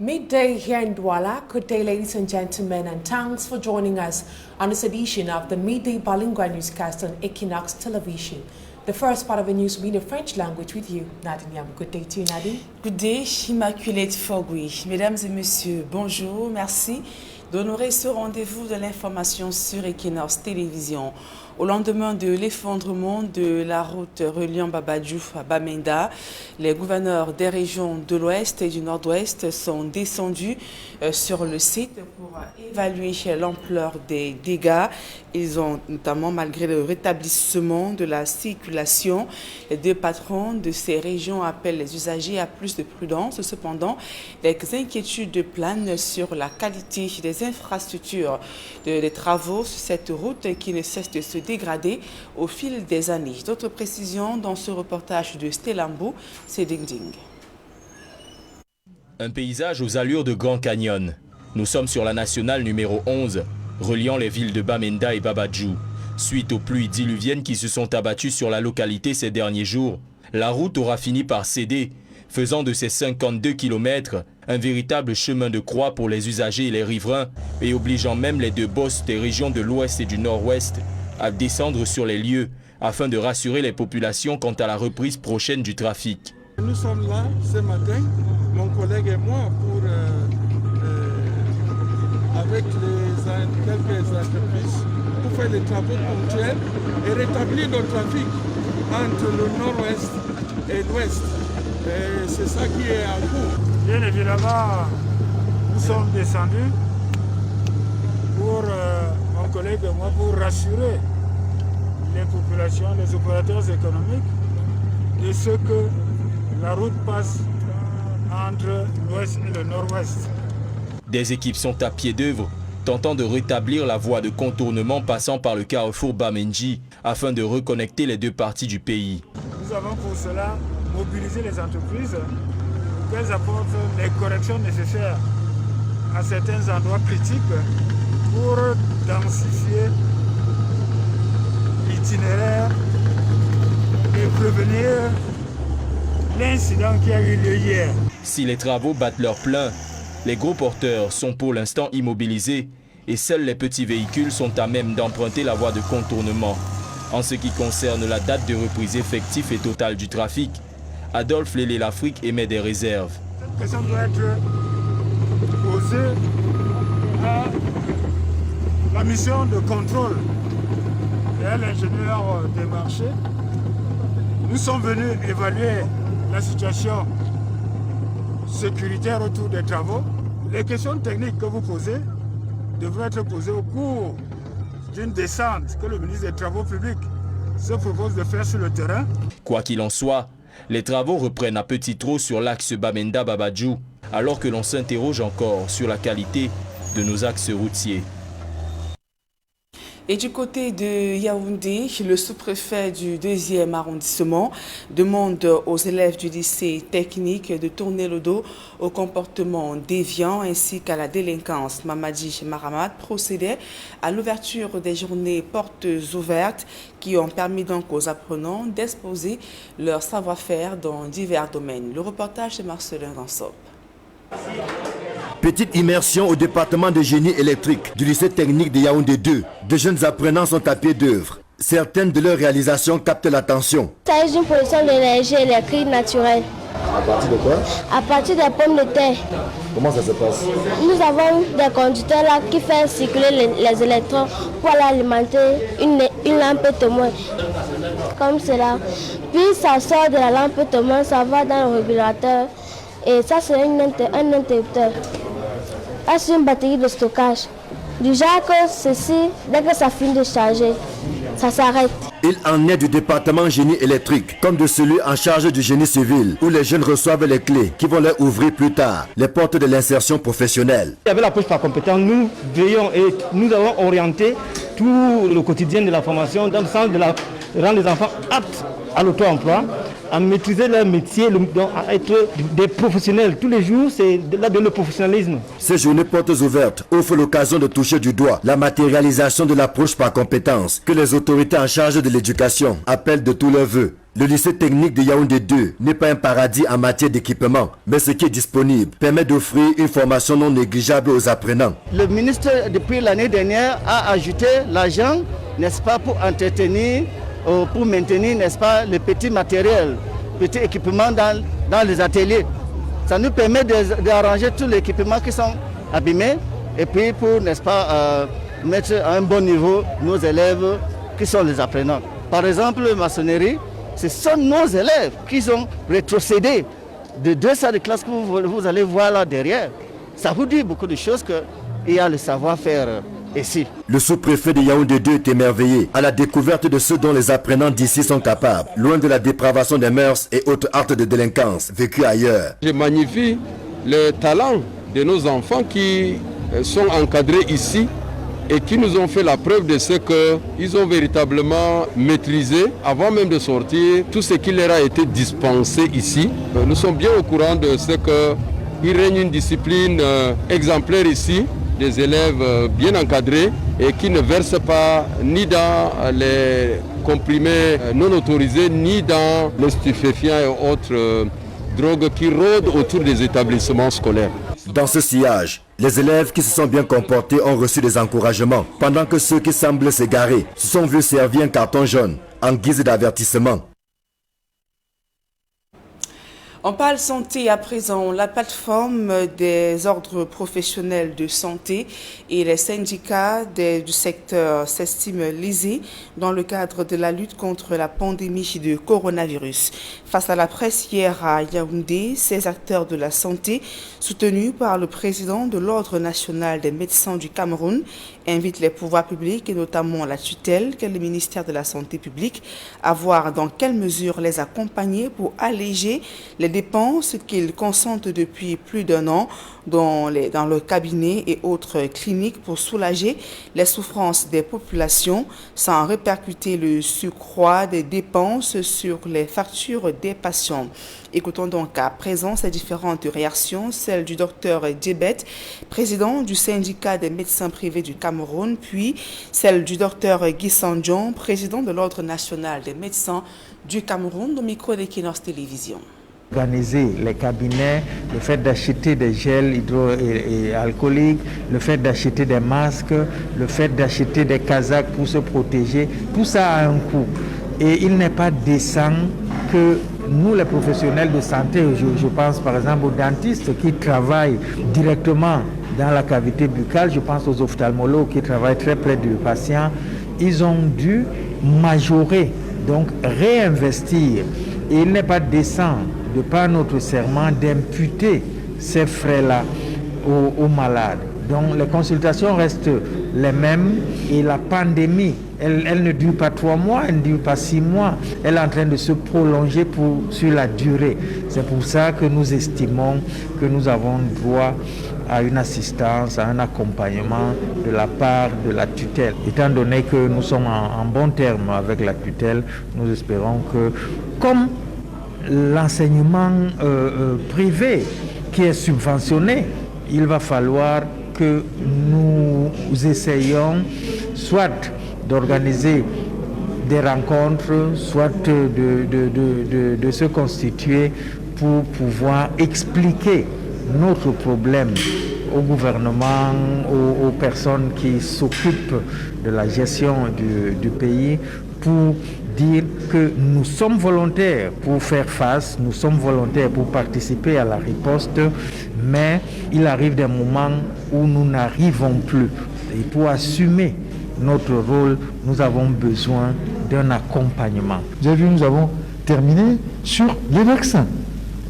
Midday here in Douala. Good day, ladies and gentlemen, and thanks for joining us on this edition of the Midday Bilingual Newscast on Equinox Television. The first part of the news will be in the French language with you, Nadine Yam. Good day to you, Nadine. Good day, Immaculate Fogui. Mesdames et messieurs, bonjour, merci d'honorer ce rendez-vous de l'information sur Equinox Télévision. Au lendemain de l'effondrement de la route reliant Babadjou à Bamenda, les gouverneurs des régions de l'Ouest et du Nord-Ouest sont descendus sur le site pour évaluer l'ampleur des dégâts. Ils ont notamment, malgré le rétablissement de la circulation, les deux patrons de ces régions appellent les usagers à plus de prudence. Cependant, des inquiétudes planent sur la qualité des infrastructures des travaux sur cette route qui ne cesse de se dégrader au fil des années. D'autres précisions dans ce reportage de Stellambo, c'est Ding Ding. Un paysage aux allures de Grand Canyon. Nous sommes sur la nationale numéro 11, reliant les villes de Bamenda et Babadjou. Suite aux pluies diluviennes qui se sont abattues sur la localité ces derniers jours, la route aura fini par céder, faisant de ces 52 km un véritable chemin de croix pour les usagers et les riverains, et obligeant même les deux boss des régions de l'Ouest et du Nord-Ouest à descendre sur les lieux afin de rassurer les populations quant à la reprise prochaine du trafic. Nous sommes là ce matin, mon collègue et moi, avec quelques entreprises, pour faire les travaux ponctuels et rétablir le trafic entre le Nord-Ouest et l'Ouest. C'est ça qui est en cours. Bien évidemment, nous sommes descendus pour mon collègue et moi pour rassurer les populations, les opérateurs économiques de ce que la route passe entre l'Ouest et le Nord-Ouest. Des équipes sont à pied d'œuvre, tentant de rétablir la voie de contournement passant par le carrefour Bamenji afin de reconnecter les deux parties du pays. Nous avons pour cela mobilisé les entreprises pour qu'elles apportent les corrections nécessaires à certains endroits critiques pour densifier l'itinéraire et prévenir l'incident qui a eu lieu hier. Si les travaux battent leur plein, les gros porteurs sont pour l'instant immobilisés et seuls les petits véhicules sont à même d'emprunter la voie de contournement. En ce qui concerne la date de reprise effective et totale du trafic, Adolphe Lélé l'Afrique émet des réserves. Cette question doit être posée à la mission de contrôle et l'ingénieur des marchés. Nous sommes venus évaluer la situation sécuritaire autour des travaux. Les questions techniques que vous posez devraient être posées au cours d'une descente que le ministre des Travaux publics se propose de faire sur le terrain. Quoi qu'il en soit, les travaux reprennent à petit trot sur l'axe Bamenda-Babadjou, alors que l'on s'interroge encore sur la qualité de nos axes routiers. Et du côté de Yaoundé, le sous-préfet du 2e arrondissement demande aux élèves du lycée technique de tourner le dos au comportement déviant ainsi qu'à la délinquance. Mamadi Maramat procédait à l'ouverture des journées portes ouvertes qui ont permis donc aux apprenants d'exposer leur savoir-faire dans divers domaines. Le reportage de Marcelin Gansop. Petite immersion au département de génie électrique du lycée technique de Yaoundé 2. De jeunes apprenants sont à pied d'œuvre. Certaines de leurs réalisations captent l'attention. Il s'agit d'une production d'énergie électrique naturelle. À partir de quoi? À partir des pommes de terre. Comment ça se passe? Nous avons des conducteurs là qui font circuler les électrons pour aller alimenter une lampe témoin. Comme cela. Puis ça sort de la lampe témoin, ça va dans le régulateur. Et ça c'est un interrupteur. Là c'est une batterie de stockage. Du genre que ceci, dès que ça finit de charger, ça s'arrête. Il en est du département génie électrique, comme de celui en charge du génie civil, où les jeunes reçoivent les clés qui vont leur ouvrir plus tard les portes de l'insertion professionnelle. Avec l'approche par compétence, nous veillons et nous avons orienté tout le quotidien de la formation dans le sens de rendre les enfants aptes à l'auto-emploi, à maîtriser leur métier, à être des professionnels. Tous les jours, c'est là de le professionnalisme. Ces journées portes ouvertes offrent l'occasion de toucher du doigt la matérialisation de l'approche par compétence que les autorités en charge de l'éducation appellent de tous leurs vœux Le lycée technique de Yaoundé 2 n'est pas un paradis en matière d'équipement, mais ce qui est disponible permet d'offrir une formation non négligeable aux apprenants. Le ministre, depuis l'année dernière, a ajouté l'argent, n'est-ce pas, pour entretenir, pour maintenir, n'est-ce pas, le petit matériel, petit équipement dans les ateliers. Ça nous permet d'arranger tous les équipements qui sont abîmés et puis pour, n'est-ce pas, mettre à un bon niveau nos élèves qui sont les apprenants. Par exemple, maçonnerie, ce sont nos élèves qui ont rétrocédé de 2 salles de classe que vous allez voir là derrière. Ça vous dit beaucoup de choses qu'il y a le savoir-faire ici. Le sous-préfet de Yaoundé 2 est émerveillé à la découverte de ce dont les apprenants d'ici sont capables, loin de la dépravation des mœurs et autres actes de délinquance vécus ailleurs. Je magnifie le talent de nos enfants qui sont encadrés ici et qui nous ont fait la preuve de ce qu'ils ont véritablement maîtrisé avant même de sortir tout ce qui leur a été dispensé ici. Nous sommes bien au courant de ce qu'il règne une discipline exemplaire ici, des élèves bien encadrés et qui ne versent pas ni dans les comprimés non autorisés ni dans les stupéfiants et autres drogues qui rôdent autour des établissements scolaires. Dans ce sillage, les élèves qui se sont bien comportés ont reçu des encouragements, pendant que ceux qui semblent s'égarer se sont vus servir un carton jaune en guise d'avertissement. On parle santé à présent. La plateforme des ordres professionnels de santé et les syndicats du secteur s'estiment lésés dans le cadre de la lutte contre la pandémie de coronavirus. Face à la presse hier à Yaoundé, ces acteurs de la santé, soutenus par le président de l'Ordre national des médecins du Cameroun, invitent les pouvoirs publics et notamment la tutelle qu'est le ministère de la Santé publique à voir dans quelle mesure les accompagner pour alléger les dépenses qu'ils consentent depuis plus d'1 an dans le cabinet et autres cliniques pour soulager les souffrances des populations sans répercuter le surcroît des dépenses sur les factures des patients. Écoutons donc à présent ces différentes réactions, celle du docteur Djebet, président du syndicat des médecins privés du Cameroun, puis celle du docteur Guy Sandjon, président de l'Ordre national des médecins du Cameroun, au micro d'Equinox Télévision. Organiser les cabinets, le fait d'acheter des gels hydroalcooliques, le fait d'acheter des masques, le fait d'acheter des casaques pour se protéger, tout ça a un coût. Et il n'est pas décent que nous, les professionnels de santé, je pense par exemple aux dentistes qui travaillent directement dans la cavité buccale, je pense aux ophtalmologues qui travaillent très près du patient, ils ont dû majorer, donc réinvestir. Et il n'est pas décent, de par notre serment, d'imputer ces frais-là aux malades. Donc les consultations restent les mêmes et la pandémie, elle ne dure pas 3 mois, elle ne dure pas 6 mois, elle est en train de se prolonger sur la durée. C'est pour ça que nous estimons que nous avons droit à une assistance, à un accompagnement de la part de la tutelle. Étant donné que nous sommes en bon terme avec la tutelle, nous espérons que, comme l'enseignement privé qui est subventionné, il va falloir que nous essayions soit d'organiser des rencontres, soit de se constituer pour pouvoir expliquer notre problème au gouvernement, aux personnes qui s'occupent de la gestion du pays, pour dire que nous sommes volontaires pour faire face, nous sommes volontaires pour participer à la riposte, mais il arrive des moments où nous n'arrivons plus. Et pour assumer notre rôle, nous avons besoin d'un accompagnement. Vous avez vu, nous avons terminé sur les vaccins.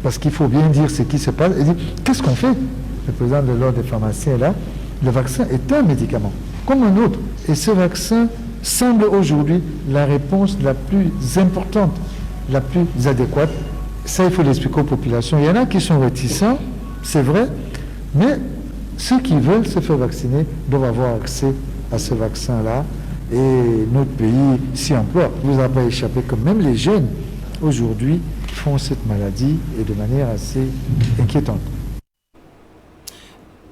Parce qu'il faut bien dire ce qui se passe et dire qu'est-ce qu'on fait. Le président de l'ordre des pharmaciens est là. Le vaccin est un médicament, comme un autre. Et ce vaccin semble aujourd'hui la réponse la plus importante, la plus adéquate. Ça, il faut l'expliquer aux populations. Il y en a qui sont réticents, c'est vrai, mais ceux qui veulent se faire vacciner doivent avoir accès à ce vaccin-là. Et notre pays s'y emploie. Vous n'avez pas échappé que même les jeunes, aujourd'hui, font cette maladie et de manière assez inquiétante.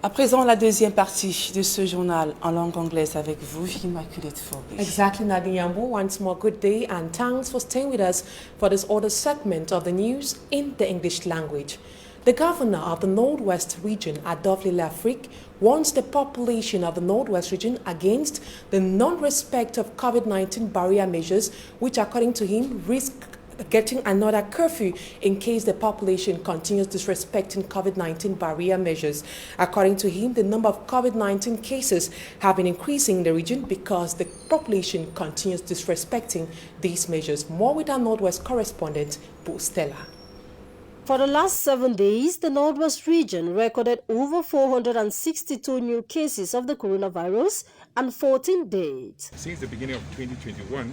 À présent, la deuxième partie de ce journal en langue anglaise avec vous, Immaculate Forbish. Exactly, Nadia Yambu. Once more, good day and thanks for staying with us for this other segment of the news in the English language. The governor of the Northwest region, Adolphe Lafrique, warns the population of the Northwest region against the non-respect of COVID-19 barrier measures, which, according to him, risk getting another curfew in case the population continues disrespecting COVID-19 barrier measures. According to him, the number of COVID-19 cases have been increasing in the region because the population continues disrespecting these measures. More with our Northwest correspondent, Bo Stella. For the last 7 days, the Northwest region recorded over 462 new cases of the coronavirus and 14 deaths. Since the beginning of 2021,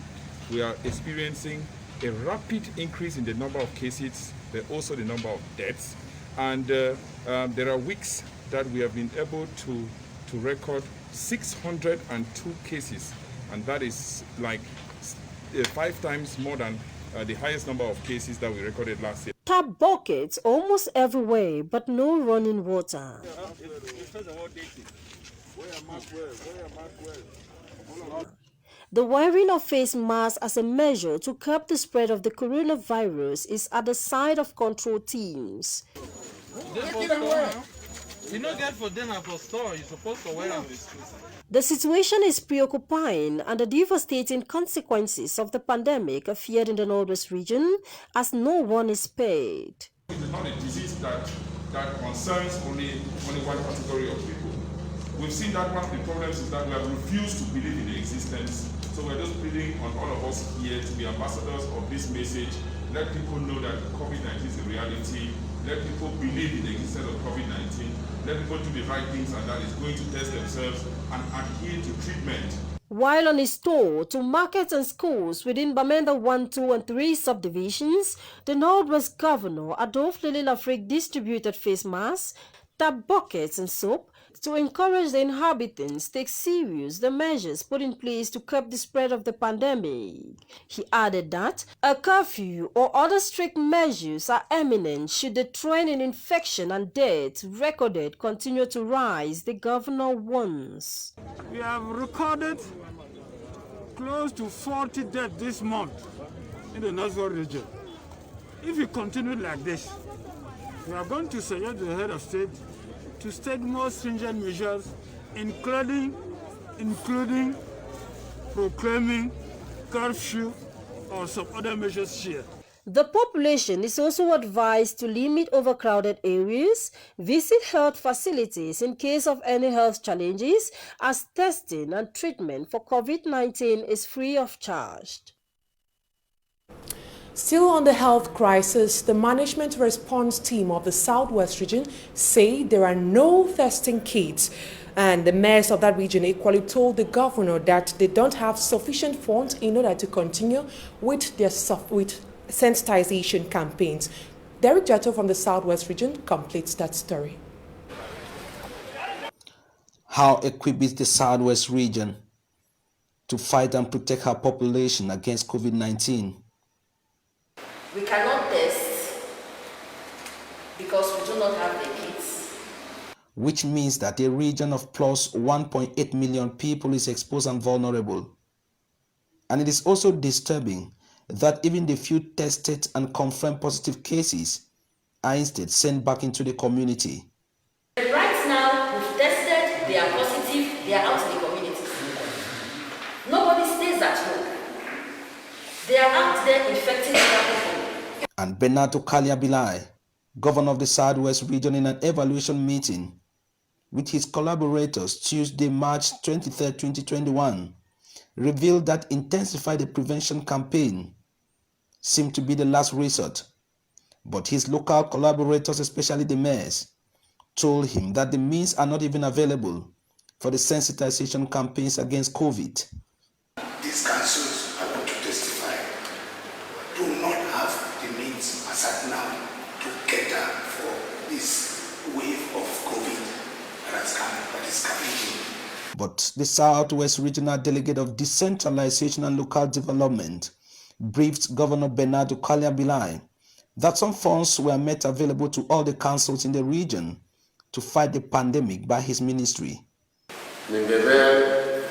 we are experiencing a rapid increase in the number of cases, but also the number of deaths. And there are weeks that we have been able to record 602 cases. And that is like 5 times more than the highest number of cases that we recorded last year. Tap buckets almost everywhere, but no running water. The wearing of face masks as a measure to curb the spread of the coronavirus is at the side of control teams. The situation is preoccupying, and the devastating consequences of the pandemic are feared in the Northwest region as no one is spared. It is not a disease that concerns only one category of people. We've seen that one of the problems is that we have refused to believe in the existence. So we're just pleading on all of us here to be ambassadors of this message. Let people know that COVID-19 is a reality. Let people believe in the existence of COVID-19. Let people do the right things, and that is going to test themselves and adhere to treatment. While on his tour to markets and schools within Bamenda 1, 2, and 3 subdivisions, the Northwest Governor Adolphe Lafrique distributed face masks, tap buckets, and soap to encourage the inhabitants to take serious the measures put in place to curb the spread of the pandemic. He added that a curfew or other strict measures are imminent should the trend in infection and death recorded continue to rise, the governor warns. We have recorded close to 40 deaths this month in the Northwest region. If we continue like this, we are going to suggest the head of state to take more stringent measures, including proclaiming curfew or some other measures here. The population is also advised to limit overcrowded areas, visit health facilities in case of any health challenges, as testing and treatment for COVID-19 is free of charge. Still on the health crisis, the management response team of the Southwest region say there are no testing kits, and the mayors of that region equally told the governor that they don't have sufficient funds in order to continue with their sensitization campaigns. Derek Jato from the Southwest region completes that story. How equipped is the Southwest region to fight and protect our population against COVID-19? We cannot test because we do not have the kits. Which means that a region of plus 1.8 million people is exposed and vulnerable. And it is also disturbing that even the few tested and confirmed positive cases are instead sent back into the community. Right now, we've tested, they are positive, they are out in the community. Nobody stays at home. They are out there infecting other people. And Bernardo Kaliabilai, governor of the Southwest region, in an evaluation meeting with his collaborators Tuesday, March 23, 2021, revealed that intensify the prevention campaign seemed to be the last resort. But his local collaborators, especially the mayors, told him that the means are not even available for the sensitization campaigns against COVID. These councils are going to testify, do not have the means as at now to cater for this wave of COVID that is coming in. But the Southwest Regional Delegate of Decentralization and Local Development briefed Governor Bernardo Kaliabilai that some funds were made available to all the councils in the region to fight the pandemic by his ministry. Nimbever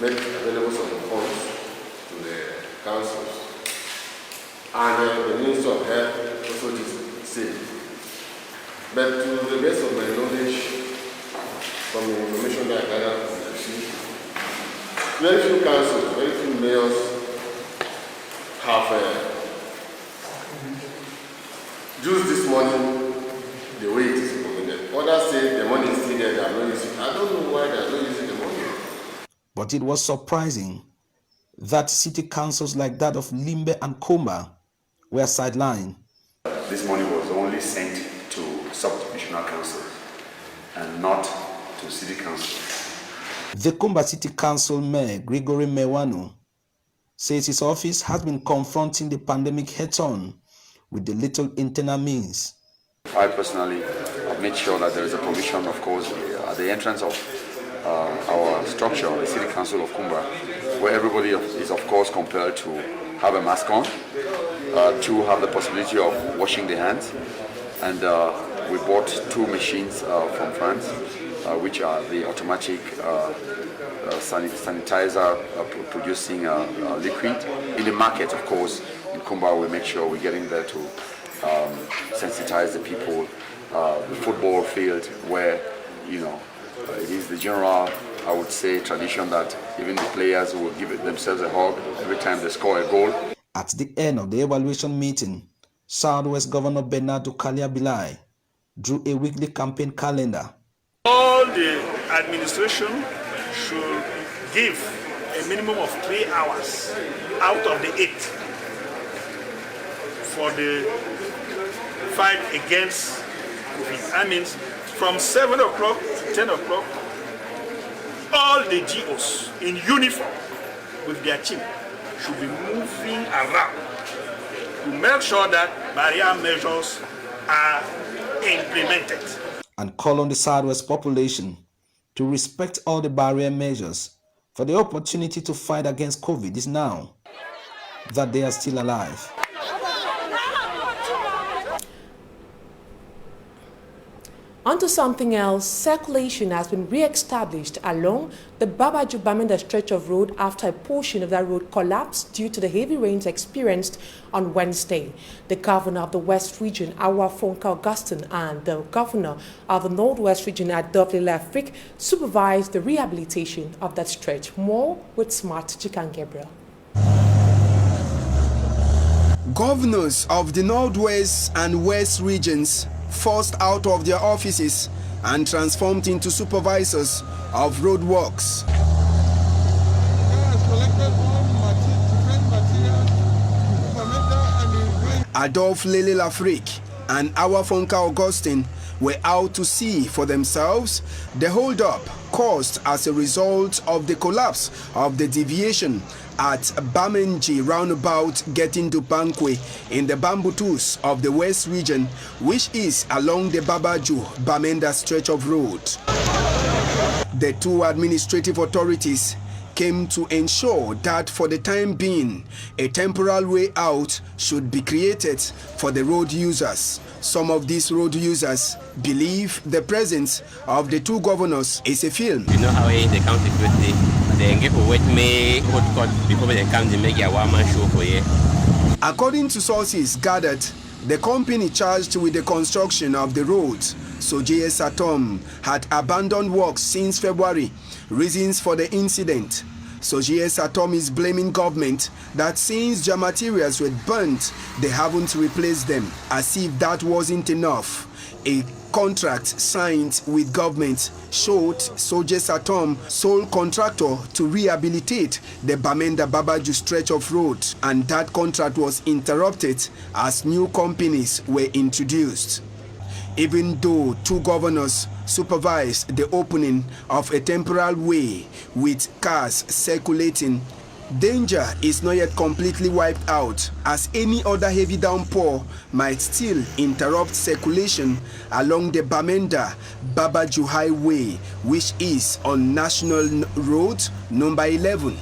made available some funds to the councils, and the Minister of Health also did the same. But to the best of my knowledge, from the information that I gathered from the field, very few councils, very few mayors have used this money the way it is recommended. Others say the money is still there, they are not using it. I don't know why they are not using the money. But it was surprising that city councils like that of Limbe and Komba were sidelined. This money was only sent to sub-divisional councils and not to city council. The Komba City Council Mayor, Gregory Mewanu, says his office has been confronting the pandemic head-on with the little internal means. I personally have made sure that there is a provision, of course, at the entrance of our structure, the City Council of Kumba, where everybody is, of course, compelled to have a mask on, to have the possibility of washing their hands. And we bought 2 machines from France, which are the automatic sanitizer producing liquid. In the market, of course, in Kumba, we make sure we're getting there to sensitize the people. The football field, where, you know, it is the general, I would say, tradition that even the players will give themselves a hug every time they score a goal. At the end of the evaluation meeting, Southwest Governor Bernardo Kalia-Bilai drew a weekly campaign calendar. All the administration should give a minimum of 3 hours out of the 8 for the fight against COVID. That means from 7 o'clock to 10 o'clock, all the GOs in uniform with their team should be moving around to make sure that barrier measures are implemented. And call on the Southwest population to respect all the barrier measures, for the opportunity to fight against COVID is now that they are still alive. Onto something else, circulation has been re-established along the Babaju-Bamenda stretch of road after a portion of that road collapsed due to the heavy rains experienced on Wednesday. The governor of the West Region, Awa Fonka Augustine, and the governor of the Northwest Region, Adolphe Lafrique, supervised the rehabilitation of that stretch. More with Smart Chikan Gabriel. Governors of the Northwest and West regions forced out of their offices and transformed into supervisors of roadworks. Adolphe Lafrique and Awa Fonka Augustine were out to see for themselves the hold-up caused as a result of the collapse of the deviation at Bamenji roundabout getting to Bankwe in the Bambutus of the West region, which is along the Babaju-Bamenda stretch of road. The 2 administrative authorities came to ensure that for the time being, a temporary way out should be created for the road users. Some of these road users believe the presence of the 2 governors is a film. You know how in the county they get with me before they come to make a one-man show for you. According to sources gathered, the company charged with the construction of the road, Sojies Atom, had abandoned works since February. Reasons for the incident: Sojies Atom is blaming government that since their materials were burnt, they haven't replaced them. As if that wasn't enough, a contract signed with government showed Sojies Atom sole contractor to rehabilitate the Bamenda Babaju stretch of road, and that contract was interrupted as new companies were introduced. Even though 2 governors supervised the opening of a temporary way with cars circulating, danger is not yet completely wiped out, as any other heavy downpour might still interrupt circulation along the Bamenda Babaju Highway, which is on National Road number 11.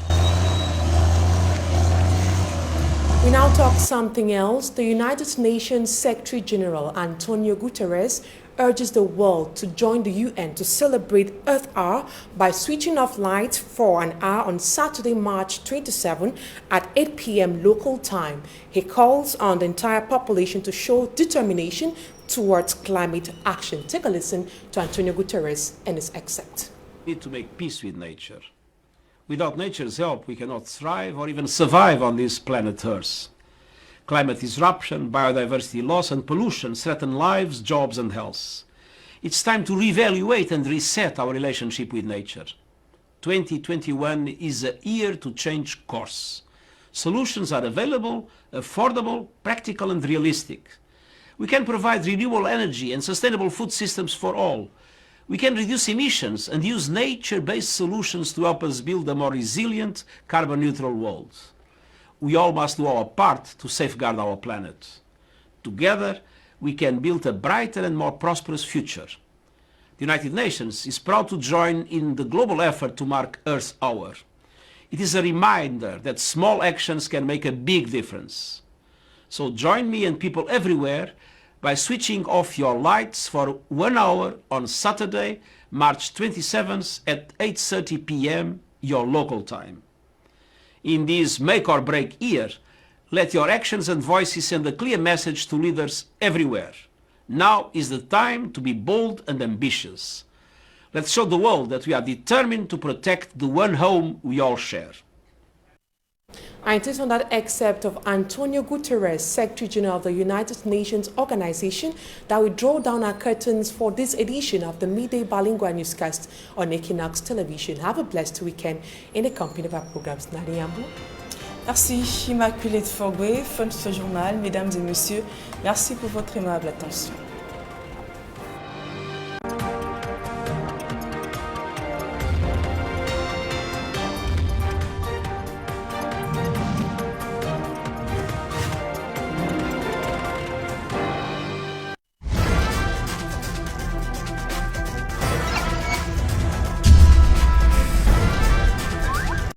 We now talk something else. The United Nations Secretary General Antonio Guterres urges the world to join the UN to celebrate Earth Hour by switching off lights for an hour on Saturday, March 27 at 8 p.m. local time. He calls on the entire population to show determination towards climate action. Take a listen to Antonio Guterres and his excerpt. We need to make peace with nature. Without nature's help, we cannot thrive or even survive on this planet Earth. Climate disruption, biodiversity loss and pollution threaten lives, jobs and health. It's time to reevaluate and reset our relationship with nature. 2021 is a year to change course. Solutions are available, affordable, practical and realistic. We can provide renewable energy and sustainable food systems for all. We can reduce emissions and use nature-based solutions to help us build a more resilient, carbon-neutral world. We all must do our part to safeguard our planet. Together, we can build a brighter and more prosperous future. The United Nations is proud to join in the global effort to mark Earth Hour. It is a reminder that small actions can make a big difference. So join me and people everywhere by switching off your lights for 1 hour on Saturday, March 27th at 8:30 p.m. your local time. In this make or break year, let your actions and voices send a clear message to leaders everywhere. Now is the time to be bold and ambitious. Let's show the world that we are determined to protect the one home we all share. And it is on that excerpt of Antonio Guterres, Secretary General of the United Nations Organization, that we draw down our curtains for this edition of the Midday Bilingual Newscast on Equinox Television. Have a blessed weekend in the company of our programs. Nadia Yambou. Merci Immaculée Fogwe, fin de ce journal. Mesdames et messieurs, merci pour votre aimable attention.